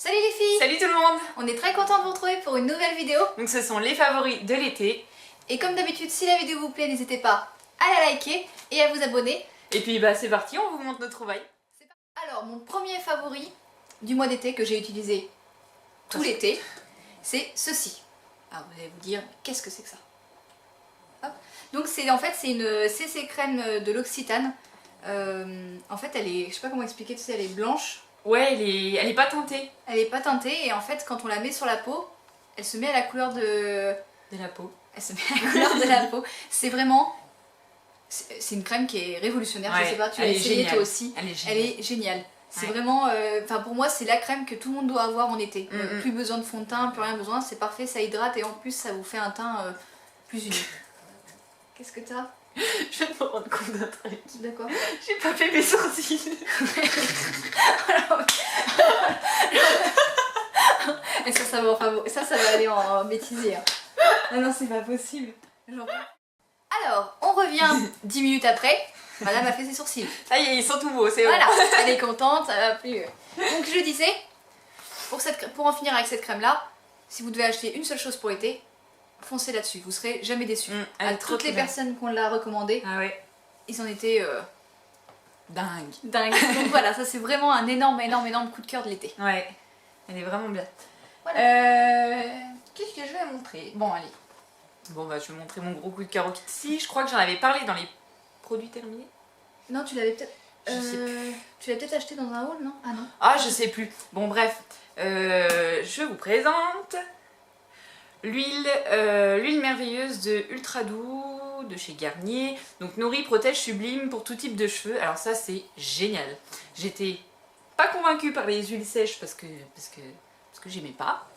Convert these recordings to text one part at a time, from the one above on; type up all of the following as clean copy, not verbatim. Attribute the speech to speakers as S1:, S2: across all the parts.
S1: Salut les filles!
S2: Salut tout le monde!
S1: On est très contents de vous retrouver pour une nouvelle vidéo.
S2: Donc ce sont les favoris de l'été.
S1: Et comme d'habitude, si la vidéo vous plaît, n'hésitez pas à la liker et à vous abonner.
S2: Et puis bah c'est parti, on vous montre nos trouvailles.
S1: Alors mon premier favori du mois d'été que j'ai utilisé tout l'été, c'est ceci. Alors vous allez vous dire, qu'est-ce que c'est que ça? Hop. Donc c'est une CC crème de l'Occitane. En fait elle est, je sais pas comment expliquer, tu sais, elle est blanche.
S2: Ouais, elle est pas teintée.
S1: Elle est pas teintée et en fait quand on la met sur la peau, elle se met à la couleur de
S2: la peau.
S1: Elle se met à la couleur de la peau. C'est vraiment... C'est une crème qui est révolutionnaire,
S2: ouais,
S1: je sais pas, tu l'as essayé toi aussi. Elle est géniale. C'est vraiment... Enfin pour moi c'est la crème que tout le monde doit avoir en été. Plus besoin de fond de teint, plus rien besoin, c'est parfait, ça hydrate et en plus ça vous fait un teint plus uni. Qu'est-ce que t'as?
S2: Je viens de me rendre compte d'un truc.
S1: De quoi?
S2: J'ai pas fait mes sourcils.
S1: Et ça va, ça va aller en bêtisier. Hein. Ah non, c'est pas possible. Alors, on revient 10 minutes après. Madame a fait ses sourcils.
S2: Ça y est, ils sont tout beaux, c'est bon.
S1: Voilà, elle est contente, ça va plus. Donc je disais, pour en finir avec cette crème là, si vous devez acheter une seule chose pour l'été, foncez là-dessus, vous serez jamais déçus. À toutes les personnes qu'on l'a recommandé, ils en étaient
S2: dingues.
S1: Donc voilà, ça c'est vraiment un énorme coup de cœur de l'été.
S2: Ouais, elle est vraiment bien.
S1: Voilà.
S2: Qu'est-ce que je vais montrer? Bon, allez. Bon, bah je vais montrer mon gros coup de cœur au Kitsy. Je crois que j'en avais parlé dans les produits terminés.
S1: Non, tu l'avais peut-être...
S2: Je sais plus.
S1: Tu l'as peut-être acheté dans un haul, non? Ah non.
S2: Ah, je sais plus. Bon, bref. Je vous présente l'huile merveilleuse de Ultra Doux de chez Garnier. Donc nourrit, protège, sublime pour tout type de cheveux. Alors ça, c'est génial. J'étais pas convaincue par les huiles sèches parce que j'aimais pas.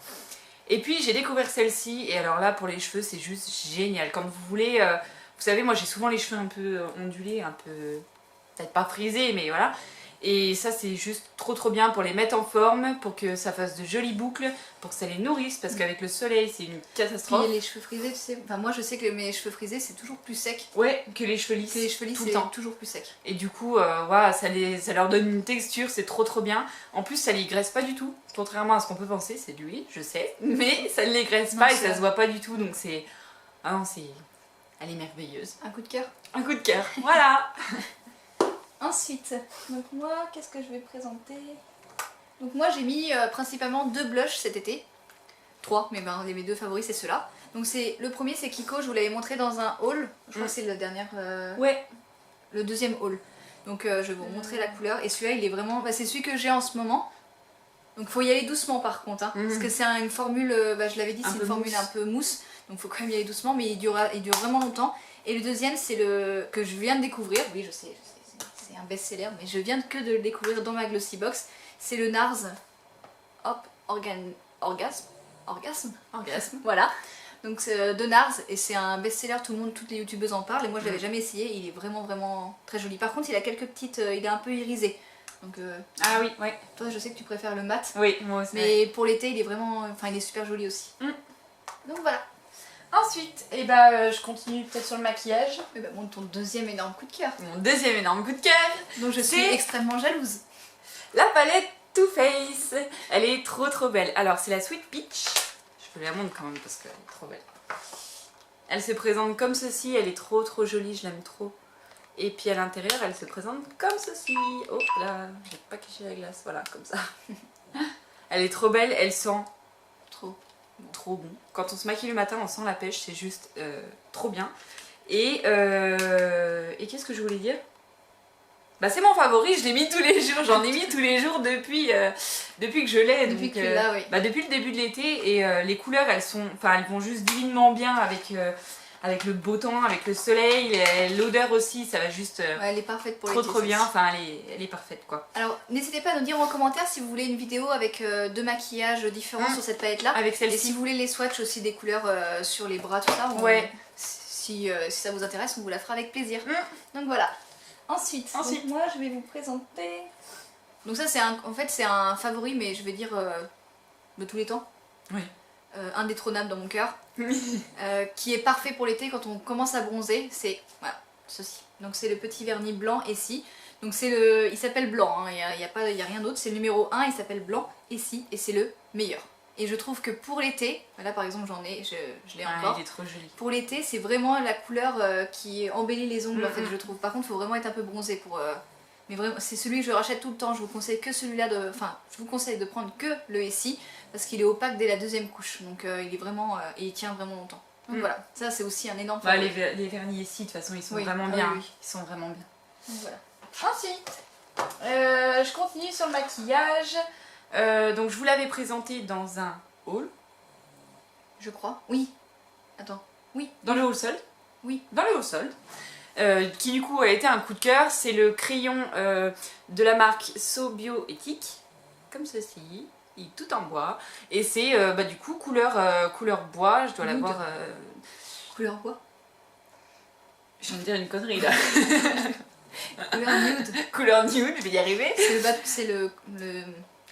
S2: Et puis j'ai découvert celle-ci et alors là pour les cheveux c'est juste génial. Quand vous voulez, vous savez moi j'ai souvent les cheveux un peu ondulés, un peu peut-être pas frisés mais voilà. Et ça c'est juste trop bien pour les mettre en forme, pour que ça fasse de jolies boucles, pour que ça les nourrisse parce qu'avec le soleil c'est une catastrophe.
S1: Puis les cheveux frisés tu sais, enfin moi je sais que mes cheveux frisés c'est toujours plus sec.
S2: Ouais, que les cheveux lisses.
S1: Que les cheveux lisses c'est toujours plus sec.
S2: Et du coup voilà, ça leur donne une texture, c'est trop bien. En plus ça les graisse pas du tout, contrairement à ce qu'on peut penser, c'est de l'huile, je sais, mais ça ne les graisse pas et ça se voit pas du tout donc c'est... Ah non c'est... Elle est merveilleuse.
S1: Un coup de cœur.
S2: Un coup de cœur, voilà.
S1: Ensuite, donc moi, qu'est-ce que je vais présenter? Donc moi j'ai mis principalement 2 blushs cet été. 3, mais ben, mes 2 favoris c'est ceux-là. Donc le premier c'est Kiko, je vous l'avais montré dans un haul. Je crois que c'est la dernière...
S2: Ouais.
S1: Le deuxième haul. Donc je vais vous montrer la couleur. Et celui-là il est vraiment... Bah, c'est celui que j'ai en ce moment. Donc faut y aller doucement par contre. Hein, parce que c'est une formule, je l'avais dit, c'est une formule un peu mousse. Donc faut quand même y aller doucement, mais il dure vraiment longtemps. Et le deuxième c'est le que je viens de découvrir. Oui je sais. C'est un best-seller, mais je viens que de le découvrir dans ma Glossy Box. C'est le NARS Hop Orgasme, voilà. Donc c'est de NARS et c'est un best-seller, toutes les youtubeuses en parlent et moi je l'avais jamais essayé, il est vraiment très joli. Par contre il a quelques petites, il est un peu irisé. Donc
S2: ah oui, ouais.
S1: Toi je sais que tu préfères le mat.
S2: Oui, moi aussi.
S1: Mais pour l'été il est vraiment, il est super joli aussi. Donc voilà.
S2: Ensuite, je continue peut-être sur le maquillage.
S1: Et ton deuxième énorme coup de cœur.
S2: Mon deuxième énorme coup de cœur.
S1: Donc je suis extrêmement jalouse.
S2: La palette Too Faced. Elle est trop belle. Alors c'est la Sweet Peach. Je vous la montre quand même parce qu'elle est trop belle. Elle se présente comme ceci. Elle est trop jolie, je l'aime trop. Et puis à l'intérieur, elle se présente comme ceci. Oh là, j'ai pas caché la glace. Voilà, comme ça. Elle est trop belle. Elle sent trop bon. Quand on se maquille le matin, on sent la pêche, c'est juste trop bien. Et qu'est-ce que je voulais dire? Bah c'est mon favori, je l'ai mis tous les jours, j'en ai mis tous les jours depuis que je l'ai.
S1: Depuis que tu l'as, oui.
S2: Bah depuis le début de l'été et les couleurs elles vont juste divinement bien avec le beau temps, avec le soleil, l'odeur aussi, ça va juste
S1: elle est parfaite pour l'été.
S2: Trop bien, enfin elle est parfaite quoi.
S1: Alors n'hésitez pas à nous dire en commentaire si vous voulez une vidéo avec 2 maquillages différents sur cette palette là.
S2: Avec celle-ci.
S1: Et si vous voulez les swatchs aussi des couleurs sur les bras, tout ça, si ça vous intéresse, on vous la fera avec plaisir. Donc voilà. Ensuite donc moi je vais vous présenter... Donc ça c'est un favori mais je vais dire de tous les temps.
S2: Oui.
S1: Indétrônable dans mon cœur. Qui est parfait pour l'été quand on commence à bronzer, c'est voilà, ceci. Donc c'est le petit vernis blanc Essie. Donc il s'appelle blanc, hein, y a rien d'autre, c'est le numéro 1, il s'appelle blanc ici et c'est le meilleur. Et je trouve que pour l'été, là par exemple j'en ai, je l'ai encore.
S2: Il est trop joli.
S1: Pour l'été c'est vraiment la couleur qui embellit les ongles en fait je trouve. Par contre il faut vraiment être un peu bronzé pour... Mais vraiment c'est celui que je rachète tout le temps, je vous conseille que celui-là de... Enfin je vous conseille de prendre que le SI parce qu'il est opaque dès la deuxième couche. Donc il est vraiment... et il tient vraiment longtemps. Donc voilà, ça c'est aussi un énorme...
S2: Bah, les vernis SI de toute façon ils sont vraiment bien.
S1: Oui.
S2: Ils sont vraiment bien.
S1: Donc voilà. Ensuite, je continue sur le maquillage.
S2: Donc je vous l'avais présenté dans un haul.
S1: Je crois. Oui. Attends. Oui.
S2: Dans le haul solde.
S1: Oui.
S2: Dans le haul solde. Qui du coup a été un coup de cœur. C'est le crayon de la marque So Bioéthique. Comme ceci. Il est tout en bois. Et c'est du coup couleur bois. Je dois l'avoir...
S1: Couleur bois.
S2: Je viens de dire une connerie là.
S1: Couleur nude.
S2: Couleur nude, je vais y arriver.
S1: C'est le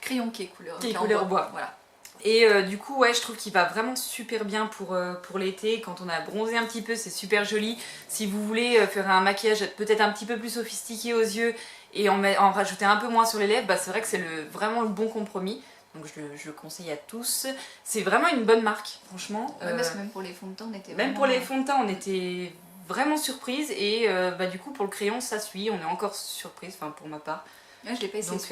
S1: crayon qui est couleur,
S2: qui est couleur bois.
S1: Voilà.
S2: Et du coup, ouais, je trouve qu'il va vraiment super bien pour l'été. Quand on a bronzé un petit peu, c'est super joli. Si vous voulez faire un maquillage peut-être un petit peu plus sophistiqué aux yeux et en rajouter un peu moins sur les lèvres, bah, c'est vrai que c'est vraiment le bon compromis. Donc je le conseille à tous. C'est vraiment une bonne marque, franchement.
S1: Ouais, parce que même pour les fonds de teint, on était
S2: Même pour les fonds de teint, on était vraiment surprise. Et du coup, pour le crayon, ça suit. On est encore surprise, enfin pour ma part.
S1: Ouais, je l'ai pas essayé.
S2: Donc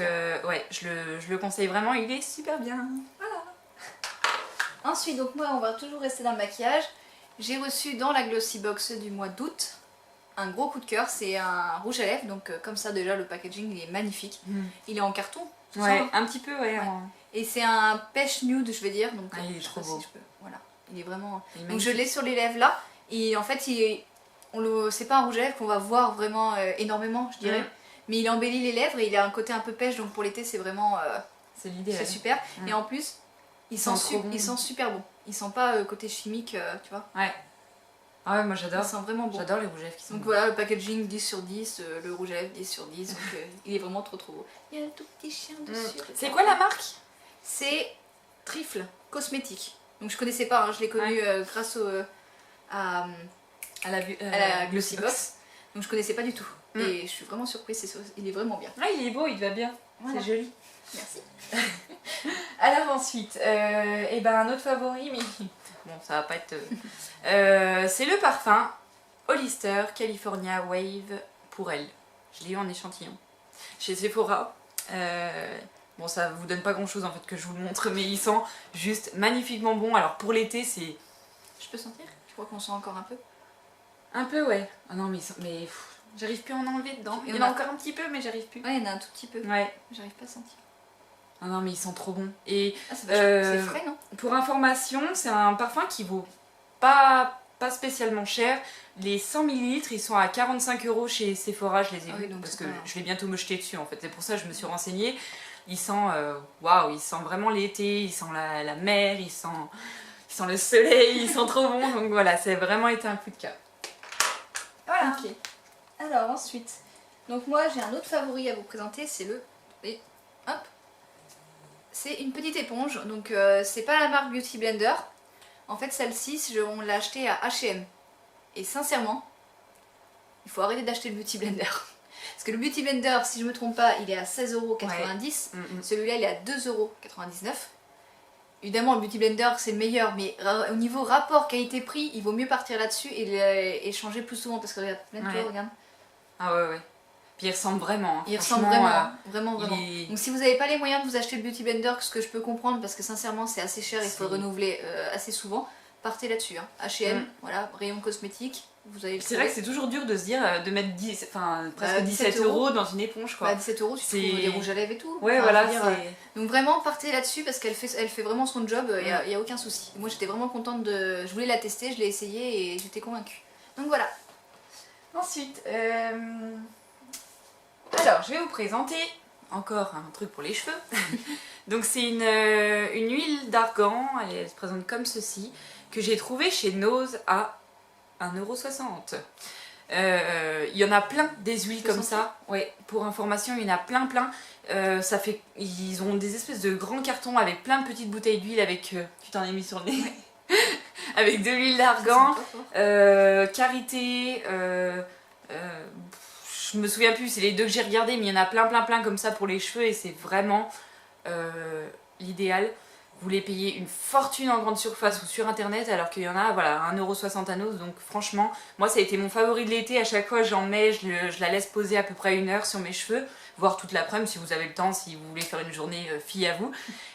S2: ouais, je le conseille vraiment. Il est super bien.
S1: Voilà. Ensuite, donc moi, on va toujours rester dans le maquillage. J'ai reçu dans la Glossy Box du mois d'août un gros coup de cœur. C'est un rouge à lèvres. Donc comme ça, déjà, le packaging, il est magnifique. Il est en carton.
S2: Ouais, un petit peu, ouais.
S1: Et c'est un pêche nude, je vais dire. Donc,
S2: il est trop beau.
S1: Si je peux. Voilà. Il est vraiment... Donc je l'ai sur les lèvres là. Et en fait, c'est pas un rouge à lèvres qu'on va voir vraiment énormément, je dirais. Mais il embellit les lèvres et il a un côté un peu pêche. Donc pour l'été, c'est vraiment...
S2: c'est l'idéal.
S1: C'est super. Et en plus, il sent super bon. Il sent pas côté chimique, tu vois.
S2: Ouais. Ah ouais, moi j'adore.
S1: Il sent vraiment bon.
S2: J'adore les rouges à lèvres qui sont
S1: Donc
S2: bons.
S1: voilà, le packaging 10 sur 10, le rouge à lèvres 10 sur 10. Donc il est vraiment trop beau. Il y a un tout petit chien dessus.
S2: C'est quoi la marque?
S1: C'est Trifle Cosmétique. Donc je connaissais pas, hein, je l'ai connu grâce à la Glossy Box. Donc je connaissais pas du tout. Et je suis vraiment surprise, il est vraiment bien.
S2: Ah, il est beau, il va bien.
S1: Voilà.
S2: C'est joli.
S1: Merci.
S2: Alors ensuite, un autre favori, mais bon, ça va pas être... c'est le parfum Hollister California Wave pour elle. Je l'ai eu en échantillon chez Sephora. Bon, ça vous donne pas grand chose en fait que je vous le montre, mais il sent juste magnifiquement bon. Alors pour l'été, c'est...
S1: Je peux sentir? Je crois qu'on sent encore un peu.
S2: Un peu, ouais. Ah non, mais j'arrive plus à en enlever dedans. Il y en a encore un petit peu, mais j'arrive plus.
S1: Ouais, il y en a un tout petit peu.
S2: Ouais.
S1: J'arrive pas à sentir.
S2: Ah non, mais il sent trop bon. Et
S1: c'est frais, non?
S2: Pour information, c'est un parfum qui vaut pas spécialement cher. Les 100 ml, ils sont à 45 € chez Sephora, je les ai vus parce que je vais bientôt me jeter dessus en fait. C'est pour ça que je me suis renseignée. Il sent, waouh, il sent vraiment l'été, il sent la mer, il sent le soleil, il sent trop bon. Donc voilà, c'est vraiment été un coup de cœur.
S1: Voilà. Ok. Alors ensuite, donc moi j'ai un autre favori à vous présenter, c'est hop. C'est une petite éponge, donc c'est pas la marque Beauty Blender. En fait celle-ci, on l'a achetée à H&M. Et sincèrement, il faut arrêter d'acheter le Beauty Blender. Parce que le Beauty Blender, si je me trompe pas, il est à 16,90 €. Celui-là, il est à 2,99 €. Évidemment, le Beauty Blender, c'est le meilleur, mais au niveau rapport qualité-prix, il vaut mieux partir là-dessus et changer plus souvent. Parce que regarde, regarde.
S2: Ah ouais. Puis il ressemble vraiment.
S1: Il ressemble vraiment. Donc si vous n'avez pas les moyens de vous acheter le Beauty Blender, ce que je peux comprendre, parce que sincèrement, c'est assez cher, il faut le renouveler assez souvent, partez là-dessus. Hein. H&M, voilà, rayon cosmétique.
S2: C'est vrai que c'est toujours dur de se dire de mettre presque 17 € dans une éponge quoi.
S1: 17 €, tu trouves des rouges à lèvres et tout.
S2: Ouais, voilà.
S1: Donc vraiment partez là-dessus parce qu'elle fait vraiment son job, il n'y a aucun souci. Moi j'étais vraiment contente je voulais la tester, je l'ai essayé et j'étais convaincue. Donc voilà.
S2: Ensuite, alors je vais vous présenter encore un truc pour les cheveux. Donc c'est une huile d'argan, elle se présente comme ceci, que j'ai trouvée chez Nose à 1,60 €. Il y en a plein des huiles comme ça. Ouais, pour information, il y en a plein. Ils ont des espèces de grands cartons avec plein de petites bouteilles d'huile avec. Tu t'en es mis sur le nez. Avec de l'huile d'argan, karité. Je je me souviens plus, c'est les 2 que j'ai regardés, mais il y en a plein comme ça pour les cheveux et c'est vraiment l'idéal. Vous les payez une fortune en grande surface ou sur internet alors qu'il y en a voilà 1,60 € à Nose, donc franchement moi ça a été mon favori de l'été. À chaque fois j'en mets, je la laisse poser à peu près 1 heure sur mes cheveux, voire toute l'après-midi si vous avez le temps, si vous voulez faire une journée fille à vous.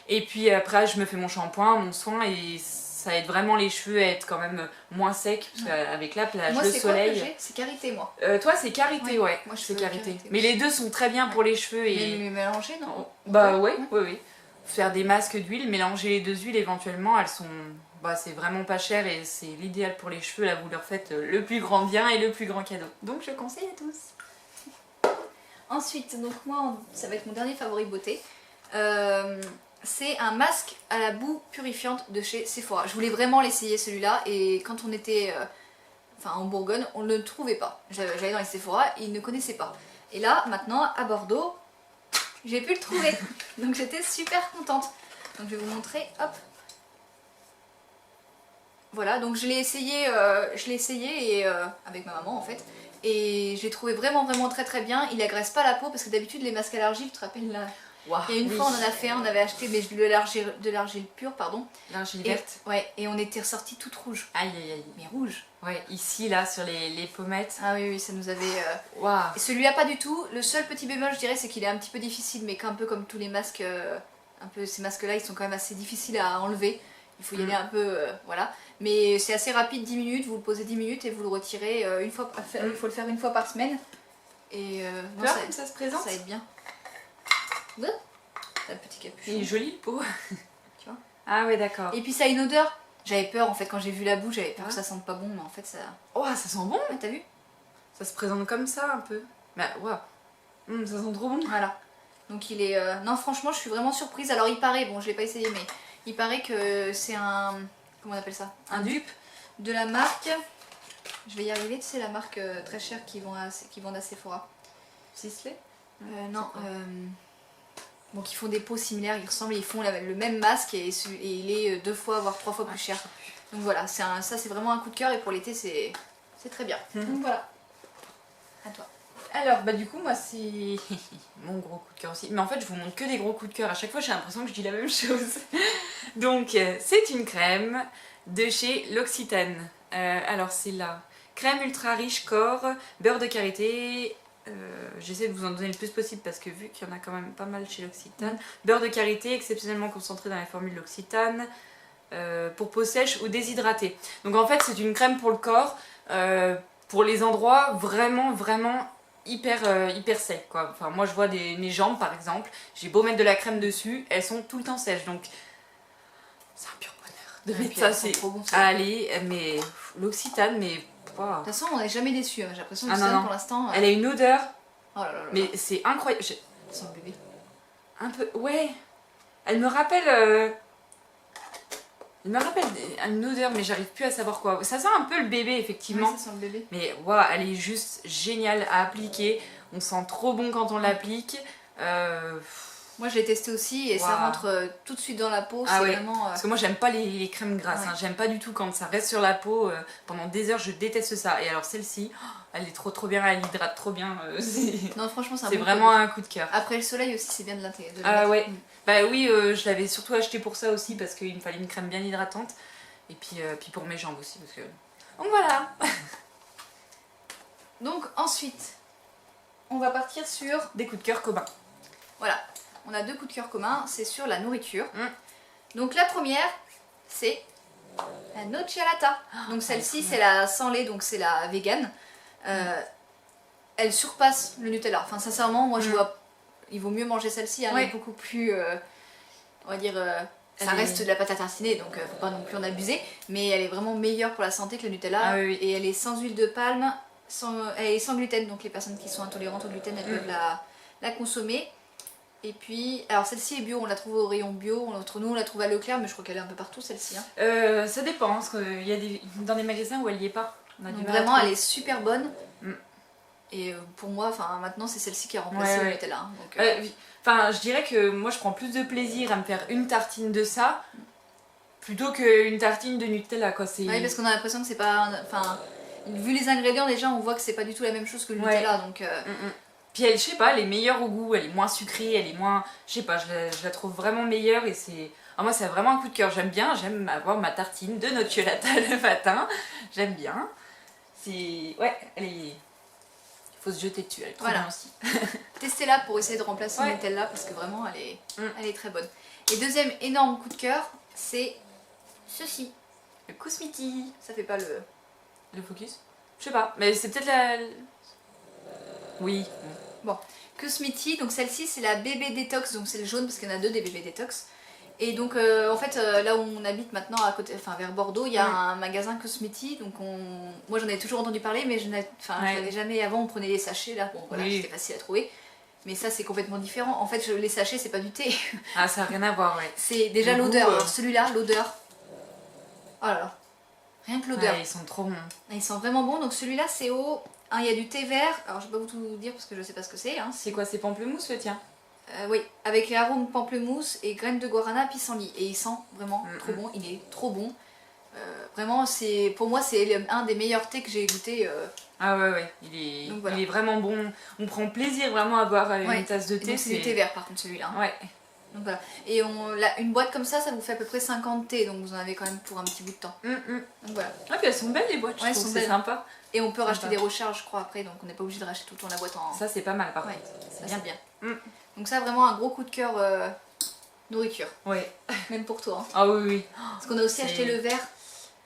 S2: Et puis après je me fais mon shampoing, mon soin et ça aide vraiment les cheveux à être quand même moins secs parce qu'avec la plage,
S1: moi,
S2: le soleil.
S1: Moi c'est karité moi.
S2: Toi c'est karité, ouais.
S1: Moi je
S2: c'est
S1: fais
S2: karité.
S1: karité
S2: Mais les deux sont très bien pour les cheveux et.
S1: Mais mélanger non?
S2: Bah ouais. Faire des masques d'huile, mélanger les 2 huiles éventuellement, elles sont. Bah c'est vraiment pas cher et c'est l'idéal pour les cheveux, là vous leur faites le plus grand bien et le plus grand cadeau. Donc je conseille à tous.
S1: Ensuite, donc moi ça va être mon dernier favori beauté. C'est un masque à la boue purifiante de chez Sephora. Je voulais vraiment l'essayer celui-là et quand on était en Bourgogne, on ne le trouvait pas. J'allais dans les Sephora, ils ne connaissaient pas. Et là, maintenant, à Bordeaux, j'ai pu le trouver. Donc j'étais super contente. Donc je vais vous montrer, hop. Voilà, donc je l'ai essayé et, avec ma maman en fait. Et je l'ai trouvé vraiment très bien. Il agresse pas la peau parce que d'habitude les masques à l'argile, tu te rappelles là.
S2: Wow,
S1: il y a une fois on en a fait un, on avait acheté mais de l'argile pure, pardon.
S2: L'argile verte.
S1: Ouais, et on était ressorti toute rouge.
S2: Aïe.
S1: Mais rouge.
S2: Ouais, ici là sur les pommettes.
S1: Ah oui, ça nous avait...
S2: Waouh.
S1: Et celui-là pas du tout. Le seul petit bémol je dirais c'est qu'il est un petit peu difficile, mais qu'un peu comme tous les masques, ces masques là ils sont quand même assez difficiles à enlever. Il faut y aller un peu, voilà. Mais c'est assez rapide, 10 minutes, vous le posez 10 minutes et vous le retirez une fois, il faut le faire 1 fois par semaine. Et
S2: non, ça se présente.
S1: Ça aide bien. T'as le petit capuchon.
S2: Il est joli le pot.
S1: Tu vois.
S2: Ah ouais d'accord.
S1: Et puis ça a une odeur. J'avais peur en fait quand j'ai vu la boue, j'avais peur que ça sente pas bon, mais en fait ça...
S2: Oh ça sent bon.
S1: Ouais, t'as vu?
S2: Ça se présente comme ça un peu. Bah waouh. Ça sent trop bon.
S1: Voilà. Donc il est... Non franchement je suis vraiment surprise. Alors il paraît, bon je l'ai pas essayé mais il paraît que c'est un... Comment on appelle ça? Un dupe de la marque... Je vais y arriver, tu sais la marque très chère qui vendent à Sephora.
S2: Sisley?
S1: Non. Donc ils font des pots similaires, ils ressemblent, ils font le même masque et il est 2 fois voire 3 fois plus cher. Donc voilà, ça c'est vraiment un coup de cœur et pour l'été c'est très bien. Donc voilà. À toi.
S2: Alors bah du coup moi c'est mon gros coup de cœur aussi. Mais en fait je vous montre que des gros coups de cœur. À chaque fois j'ai l'impression que je dis la même chose. Donc c'est une crème de chez L'Occitane. Alors c'est la crème ultra riche corps, beurre de karité. J'essaie de vous en donner le plus possible parce que vu qu'il y en a quand même pas mal chez L'Occitane. Beurre de karité exceptionnellement concentré dans les formules L'Occitane. Pour peau sèche ou déshydratée. Donc en fait c'est une crème pour le corps, pour les endroits vraiment hyper secs quoi. Enfin moi je vois mes jambes par exemple, j'ai beau mettre de la crème dessus, elles sont tout le temps sèches donc c'est un pur bonheur de mettre ça. C'est trop bon. Allez, mais L'Occitane mais...
S1: Wow. De toute façon on n'est jamais déçu, hein. J'ai l'impression que
S2: non.
S1: Pour l'instant...
S2: Elle a une odeur,
S1: oh là là.
S2: Mais c'est incroyable.
S1: Sans le bébé.
S2: Un peu, ouais. Elle me rappelle... Il me rappelle une odeur, mais j'arrive plus à savoir quoi. Ça sent un peu le bébé, effectivement.
S1: Oui, ça sent le bébé.
S2: Mais waouh, elle est juste géniale à appliquer. On sent trop bon quand on l'applique.
S1: Moi, je l'ai testé aussi et ça rentre tout de suite dans la peau.
S2: Ah
S1: c'est
S2: ouais.
S1: Vraiment,
S2: Parce que moi, j'aime pas les crèmes grasses. Hein. J'aime pas du tout quand ça reste sur la peau pendant des heures. Je déteste ça. Et alors, celle-ci, elle est trop bien. Elle hydrate trop bien.
S1: Non, franchement,
S2: c'est vraiment un coup de cœur.
S1: Après le soleil aussi, c'est bien de l'intégrer.
S2: Ah ouais. Bah oui, je l'avais surtout acheté pour ça aussi parce qu'il me fallait une crème bien hydratante. Et puis pour mes jambes aussi. Parce que... Donc voilà.
S1: Donc ensuite, on va partir sur...
S2: des coups de cœur communs.
S1: Voilà. On a 2 coups de cœur communs. C'est sur la nourriture. Donc la première, c'est la nocciolata. Donc celle-ci, c'est la sans lait, donc c'est la vegan. Elle surpasse le Nutella. Enfin sincèrement, moi je vois... Il vaut mieux manger celle-ci, elle est beaucoup plus, on va dire, ça reste de la pâte à tartiner, donc faut pas non plus en abuser, mais elle est vraiment meilleure pour la santé que le Nutella, et elle est sans huile de palme, elle est sans gluten, donc les personnes qui sont intolérantes au gluten, elles peuvent la consommer. Et puis, alors celle-ci est bio, on la trouve au rayon bio, entre nous on la trouve à Leclerc, mais je crois qu'elle est un peu partout celle-ci. Hein.
S2: Ça dépend, parce qu'il y a dans des magasins où elle y est pas.
S1: Donc vraiment, elle est super bonne. Et pour moi, maintenant c'est celle-ci qui a remplacé le Nutella. Hein,
S2: donc, je dirais que moi je prends plus de plaisir à me faire une tartine de ça plutôt qu'une tartine de Nutella. Quoi.
S1: Oui, parce qu'on a l'impression que c'est pas... vu les ingrédients déjà on voit que c'est pas du tout la même chose que le Nutella donc...
S2: Puis elle, je sais pas, elle est meilleure au goût, elle est moins sucrée, elle est moins... Je sais pas, je la trouve vraiment meilleure et c'est... Alors moi c'est vraiment un coup de cœur, j'aime avoir ma tartine de Nutellata le matin, j'aime bien. C'est... Ouais, elle est... Il faut se jeter dessus, elle est trop bien aussi.
S1: Testez-la pour essayer de remplacer le Nutella parce que vraiment elle est très bonne. Et deuxième énorme coup de cœur, c'est ceci.
S2: Le Kousmiti.
S1: Ça fait pas le...
S2: Le focus? Je sais pas, mais c'est peut-être la... Oui.
S1: Bon, Kousmiti, donc celle-ci c'est la bébé détox, donc c'est le jaune parce qu'il y en a deux des bébés détox. Et donc en fait là où on habite maintenant à côté, enfin vers Bordeaux, il y a un magasin Kousmiti, donc moi j'en ai toujours entendu parler mais je n'avais jamais avant, on prenait les sachets là, bon voilà c'était facile à trouver. Mais ça c'est complètement différent, en fait les sachets c'est pas du thé.
S2: Ah ça n'a rien à voir
S1: C'est déjà l'odeur, celui-là l'odeur. Oh là là, rien que l'odeur.
S2: Ils sont trop bons.
S1: Ils sont vraiment bons, donc celui-là c'est au... il y a du thé vert, alors je vais pas vous tout dire parce que je sais pas ce que c'est.
S2: C'est quoi, c'est pamplemousse le tien?
S1: Oui, avec les arômes pamplemousse et graines de guarana pissenlit. Et il sent vraiment trop bon, il est trop bon. Vraiment, pour moi, c'est un des meilleurs thés que j'ai goûté.
S2: Ah ouais, il est vraiment bon. On prend plaisir vraiment à boire une tasse de thé.
S1: C'est du thé vert par contre celui-là.
S2: Ouais.
S1: Donc voilà. Et une boîte comme ça vous fait à peu près 50 thés, donc vous en avez quand même pour un petit bout de temps. Donc voilà.
S2: Ah puis elles sont belles les boîtes, je trouve, c'est sympa.
S1: Et on peut racheter des recharges je crois après, donc on n'est pas obligé de racheter tout le temps la boîte en...
S2: Ça c'est pas mal par contre.
S1: C'est bien. Donc ça vraiment un gros coup de cœur nourriture.
S2: Ouais.
S1: Même pour toi.
S2: Ah oui.
S1: Parce qu'on a aussi acheté le verre.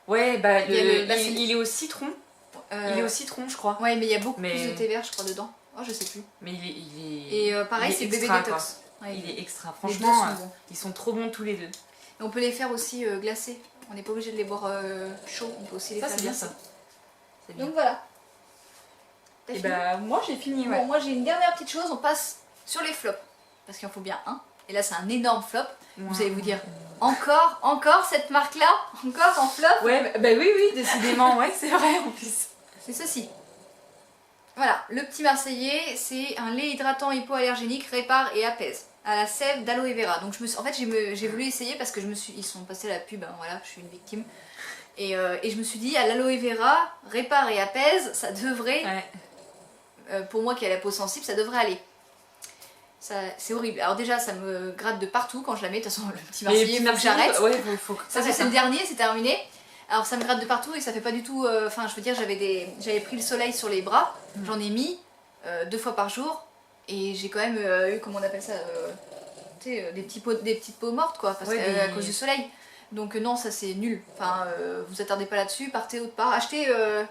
S2: Ouais, bah il est au citron. Il est au citron je crois.
S1: Ouais mais il y a beaucoup plus de thé vert je crois dedans. Oh je sais plus.
S2: Mais il est...
S1: Et pareil c'est bébé détox.
S2: Ouais, il est extra, franchement ils sont trop bons tous les deux.
S1: Et on peut les faire aussi glacés. On n'est pas obligé de les boire chauds, on peut aussi les faire glacés.
S2: Ça.
S1: Donc voilà.
S2: Et bah moi j'ai fini.
S1: Bon moi j'ai une dernière petite chose, on passe sur les flops. Parce qu'il en faut bien un. Et là c'est un énorme flop. Vous allez vous dire, encore cette marque là? Encore en flop?
S2: Ouais, bah oui, décidément, ouais, c'est vrai en plus.
S1: C'est ceci. Voilà, le petit Marseillais, c'est un lait hydratant hypoallergénique, répare et apaise. À la sève d'aloe vera. Donc en fait j'ai voulu essayer parce que ils sont passés à la pub, voilà, je suis une victime. Et je me suis dit, à l'aloe vera, répare et apaise, ça devrait, pour moi qui ai la peau sensible, ça devrait aller. C'est horrible. Alors déjà ça me gratte de partout quand je la mets, de toute façon le petit Marseillais, faut que j'arrête.
S2: Ouais, faut
S1: ça c'est le dernier, c'est terminé. Alors ça me gratte de partout et ça fait pas du tout... Enfin je veux dire, j'avais pris le soleil sur les bras, j'en ai mis 2 fois par jour et j'ai quand même eu, comment on appelle ça, des petites peaux mortes quoi, parce à cause du soleil. Donc non, ça c'est nul. Enfin, vous attardez pas là-dessus, partez autre part, achetez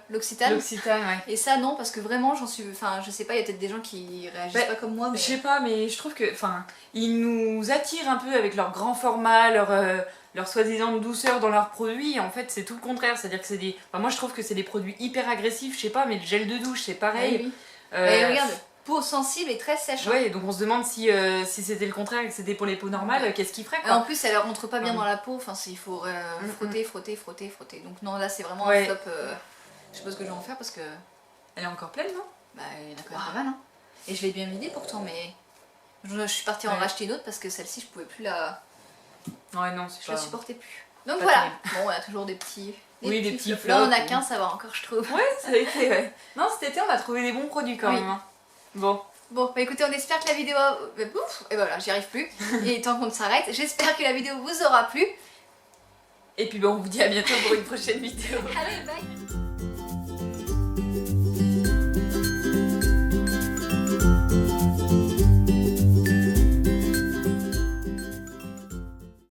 S1: l'Occitane.
S2: L'Occitane, ouais.
S1: Et ça non, parce que vraiment j'en suis... Enfin, je sais pas, il y a peut-être des gens qui réagissent pas comme moi. Mais...
S2: Je sais pas, mais je trouve que... Enfin, ils nous attirent un peu avec leur grand format, leur soi-disant douceur dans leurs produits. En fait, c'est tout le contraire. C'est-à-dire que c'est des... Enfin, moi je trouve que c'est des produits hyper agressifs, je sais pas, mais le gel de douche c'est pareil.
S1: Et regarde, peau sensible et très sèche.
S2: Ouais, donc on se demande si c'était le contraire et que c'était pour les peaux normales, qu'est-ce qu'ils feraient quoi.
S1: En plus elle rentre pas bien dans la peau, enfin il faut frotter. Donc non, là c'est vraiment un flop. Je sais pas ce que je vais en faire parce que...
S2: Elle est encore pleine, non?
S1: Bah il y en a quand même pas mal hein. Et je l'ai bien vidée pourtant, mais je suis partie en racheter une autre parce que celle-ci je pouvais plus la...
S2: Ouais non, c'est
S1: je la supportais plus. Donc
S2: pas
S1: voilà,
S2: terrible.
S1: Bon on a toujours des petits...
S2: des petits flops.
S1: Là on a qu'un, ça va encore je trouve.
S2: Ouais, ça a été, Non, cet été on a trouvé des bons produits quand même. Hein. Bon,
S1: bah écoutez, on espère que la vidéo... et voilà, j'y arrive plus. Et tant qu'on s'arrête, j'espère que la vidéo vous aura plu.
S2: Et puis on vous dit à bientôt pour une prochaine vidéo.
S1: Allez, bye.